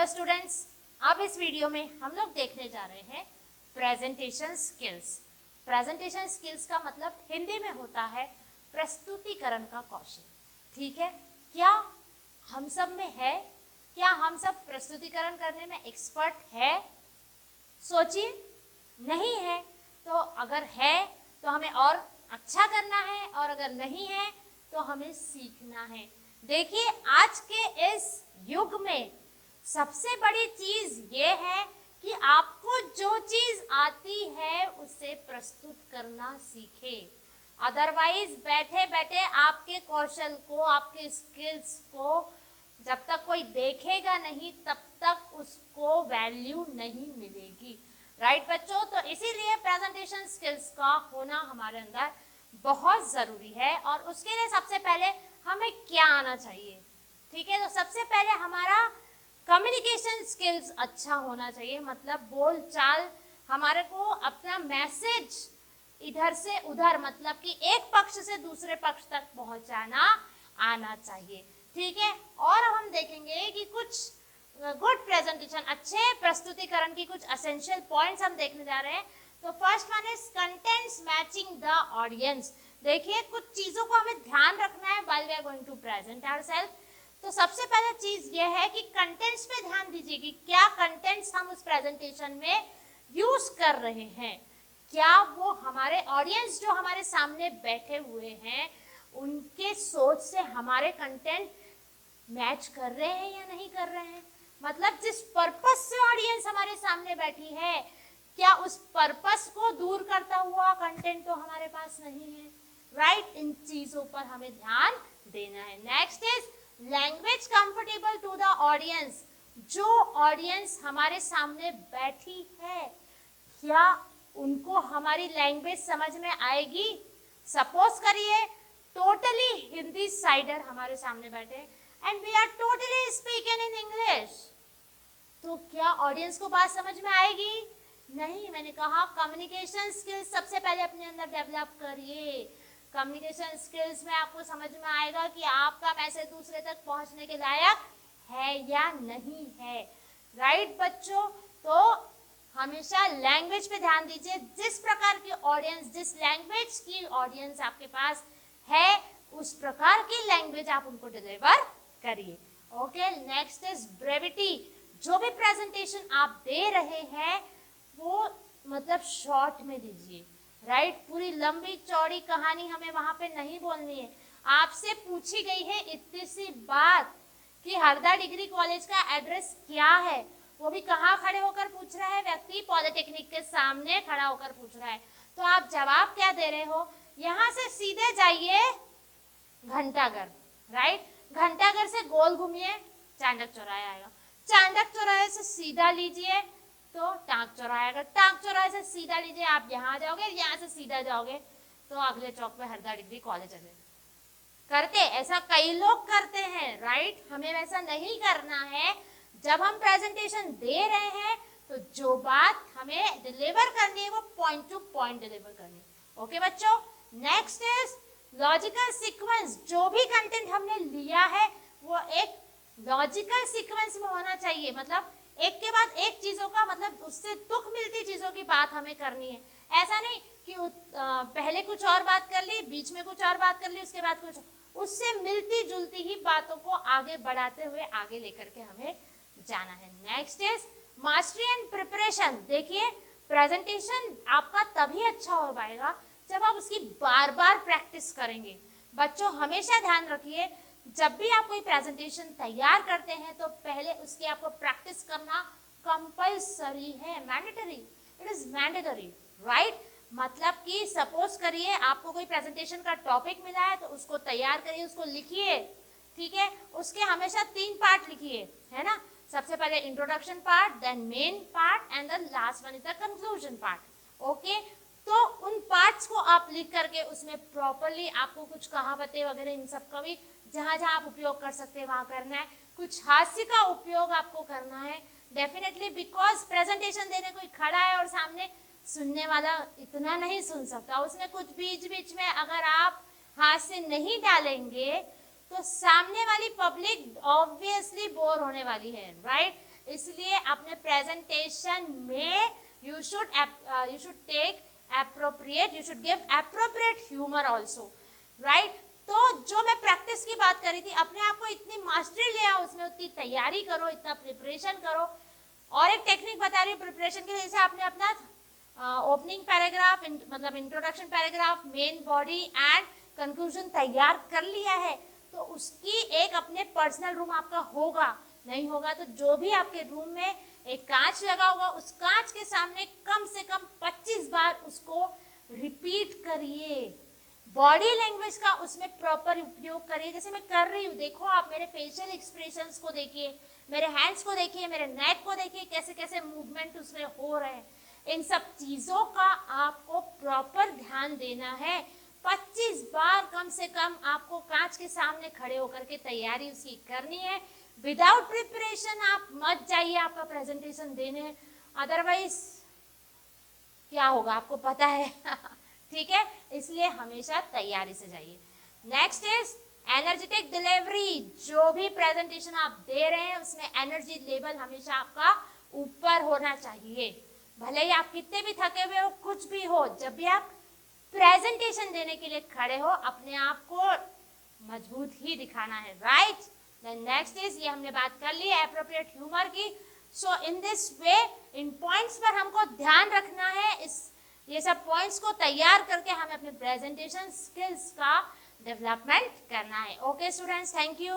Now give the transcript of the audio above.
Hello students, अब इस video में हम लोग देखने जा रहे हैं प्रेजेंटेशन स्किल्स। प्रेजेंटेशन स्किल्स का मतलब हिंदी में होता है प्रस्तुतिकरण का कौशल। ठीक है, क्या हम सब में है? क्या हम सब प्रस्तुतिकरण करने में एक्सपर्ट है? सोचिए, नहीं है तो अगर है तो हमें और अच्छा करना है, और अगर नहीं है तो हमें सीखना है। देखिए, आज के इस युग में सबसे बड़ी चीज ये है कि आपको जो चीज आती है उसे प्रस्तुत करना सीखे। अदरवाइज बैठे बैठे आपके कौशल को, आपके स्किल्स को जब तक कोई देखेगा नहीं तब तक उसको वैल्यू नहीं मिलेगी। राइट बच्चों, तो इसीलिए प्रेजेंटेशन स्किल्स का होना हमारे अंदर बहुत जरूरी है। और उसके लिए सबसे पहले हमें क्या आना चाहिए? ठीक है, तो सबसे पहले हमारा कम्युनिकेशन स्किल्स अच्छा होना चाहिए। मतलब बोल चाल, हमारे को अपना मैसेज इधर से उधर, मतलब कि एक पक्ष से दूसरे पक्ष तक पहुंचाना आना चाहिए। ठीक है, और हम देखेंगे कि कुछ गुड प्रेजेंटेशन, अच्छे प्रस्तुतिकरण की कुछ एसेंशियल पॉइंट्स हम देखने जा रहे हैं। तो first one is contents matching the audience. देखिए, कुछ चीजों को हमें ध्यान रखना है while we are going to present ourselves. तो सबसे पहला चीज ये है कि कंटेंट्स पे ध्यान दीजिए कि क्या कंटेंट्स हम उस प्रेजेंटेशन में यूज कर रहे हैं। क्या वो हमारे ऑडियंस जो हमारे सामने बैठे हुए हैं उनके सोच से हमारे कंटेंट मैच कर रहे हैं या नहीं कर रहे हैं। मतलब जिस पर्पस से ऑडियंस हमारे सामने बैठी है, क्या उस पर्पस को दूर करता हुआ कंटेंट तो हमारे पास नहीं है। राइट, इन चीजों पर हमें ध्यान देना है। Next is language comfortable to the audience. जो ऑडियंस हमारे सामने बैठी है, क्या उनको हमारी लैंग्वेज समझ में आएगी? सपोज करिए टोटली हिंदी साइडर हमारे सामने बैठे and we are totally speaking in English, तो क्या ऑडियंस को बात समझ में आएगी? नहीं। मैंने कहा कम्युनिकेशन स्किल्स सबसे पहले अपने अंदर डेवलप करिए। कम्युनिकेशन स्किल्स में आपको समझ में आएगा कि आपका मैसेज दूसरे तक पहुंचने के लायक है या नहीं है। राइट बच्चों, तो हमेशा लैंग्वेज पे ध्यान दीजिए। जिस प्रकार की ऑडियंस, जिस लैंग्वेज की ऑडियंस आपके पास है, उस प्रकार की लैंग्वेज आप उनको डिलीवर करिए। Okay, next is brevity. जो भी प्रेजेंटेशन आप दे रहे हैं वो मतलब शॉर्ट में दीजिए। राइट, पूरी लंबी चौड़ी कहानी हमें वहां पे नहीं बोलनी है। आपसे पूछी गई है इतनी सी बात कि हरदा डिग्री कॉलेज का एड्रेस क्या है, वो भी कहाँ खड़े होकर पूछ रहा है व्यक्ति? पॉलिटेक्निक के सामने खड़ा होकर पूछ रहा है। तो आप जवाब क्या दे रहे हो? यहाँ से सीधे जाइए घंटाघर। राइट, घंटाघर से गोल घूमिए, चांडक चौराहा आएगा। चांडक चौराहे से सीधा लीजिए तो टांक चौराहा आएगा। टांक चौराहे से सीधा लीजिए, आप यहाँ जाओगे, यहाँ से सीधा जाओगे तो अगले चौक पे हरदा डिग्री कॉलेज है। करते ऐसा कई लोग करते हैं। राइट, हमें वैसा नहीं करना है। जब हम प्रेजेंटेशन दे रहे हैं तो जो बात हमें डिलीवर करनी है वो पॉइंट टू पॉइंट डिलीवर करनी है। ओके बच्चों, नेक्स्ट इज लॉजिकल सीक्वेंस। जो भी कंटेंट हमने लिया है वो एक लॉजिकल सीक्वेंस में होना चाहिए। मतलब एक के बाद एक चीजों का, मतलब उससे तुक मिलती चीजों की बात हमें करनी है। ऐसा नहीं कि पहले कुछ और बात कर ली, बीच में कुछ और बात कर ली, उसके बाद कुछ, उससे मिलती जुलती ही बातों को आगे बढ़ाते हुए आगे लेकर के हमें जाना है। Next is mastery and preparation. देखिए, प्रेजेंटेशन आपका तभी अच्छा हो पाएगा जब आप उसकी बार बार प्रैक्टिस करेंगे। बच्चों हमेशा ध्यान रखिए, जब भी आप कोई प्रेजेंटेशन तैयार करते हैं तो पहले उसकी आपको प्रैक्टिस करना कंपल्सरी है, mandatory. It is mandatory. Right, मतलब कि सपोज करिए आपको कोई प्रेजेंटेशन का टॉपिक मिला है तो उसको तैयार करिए, उसको लिखिए। ठीक है, उसके हमेशा 3 पार्ट लिखिए, है ना। सबसे पहले introduction part, then main part and the last one is the conclusion part. Okay, तो उन पार्ट्स को आप लिख करके उसमें प्रॉपरली आपको कुछ कहावतें वगैरह इन सब का भी जहां जहां आप उपयोग कर सकते हैं वहां करना है। कुछ हास्य का उपयोग आपको करना है डेफिनेटली, बिकॉज प्रेजेंटेशन देने कोई खड़ा है और सामने सुनने वाला इतना नहीं सुन सकता। उसमें कुछ बीच बीच में अगर आप हास्य नहीं डालेंगे तो सामने वाली पब्लिक ऑब्वियसली बोर होने वाली है। राइट, इसलिए अपने प्रेजेंटेशन में you should take appropriate, you should give appropriate humor also, right? तो जो मैं प्रैक्टिस की बात कर रही थी, अपने आप को इतनी मास्टरी ले आओ, उसमें उतनी तैयारी करो, इतना प्रिपरेशन करो। और एक टेक्निक बता रही हूँ प्रिपरेशन के लिए, जैसे आपने अपना ओपनिंग पैराग्राफ, मतलब introduction paragraph, main body and conclusion तैयार कर लिया है, तो उसकी एक अपने पर्सनल रूम आपका होगा, नहीं होगा तो जो भी आपके रूम में एक कांच लगा होगा, उस कांच के सामने कम से कम 25 बार उसको रिपीट करिए। बॉडी लैंग्वेज का उसमें प्रॉपर उपयोग करिए, जैसे मैं कर रही हूँ। देखो आप मेरे फेशियल एक्सप्रेशंस को देखिए, मेरे हैंड्स को देखिए, मेरे नेक को देखिए, कैसे कैसे मूवमेंट उसमें हो रहे हैं। इन सब चीजों का आपको प्रॉपर ध्यान देना है। 25 बार कम से कम आपको कांच के सामने खड़े होकर के तैयारी उसकी करनी है। विदाउट प्रिपरेशन आप मत जाइए आपका प्रेजेंटेशन देने, अदरवाइज क्या होगा आपको पता है। ठीक है, इसलिए हमेशा तैयारी से जाइए। Next is energetic delivery. जो भी प्रेजेंटेशन आप दे रहे हैं उसमें एनर्जी लेवल हमेशा आपका ऊपर होना चाहिए। भले ही आप कितने भी थके हुए हो, कुछ भी हो, जब भी आप प्रेजेंटेशन देने के लिए खड़े हो, अपने आप को मजबूत ही दिखाना है, राइट? देन नेक्स्ट इज, ये हमने बात कर ली एप्रोप्रिएट ह्यूमर की। सो in this way, in points पर हमको ध्यान रखना है। ये सब पॉइंट्स को तैयार करके हमें अपने प्रेजेंटेशन स्किल्स का डेवलपमेंट करना है। Okay students, thank you.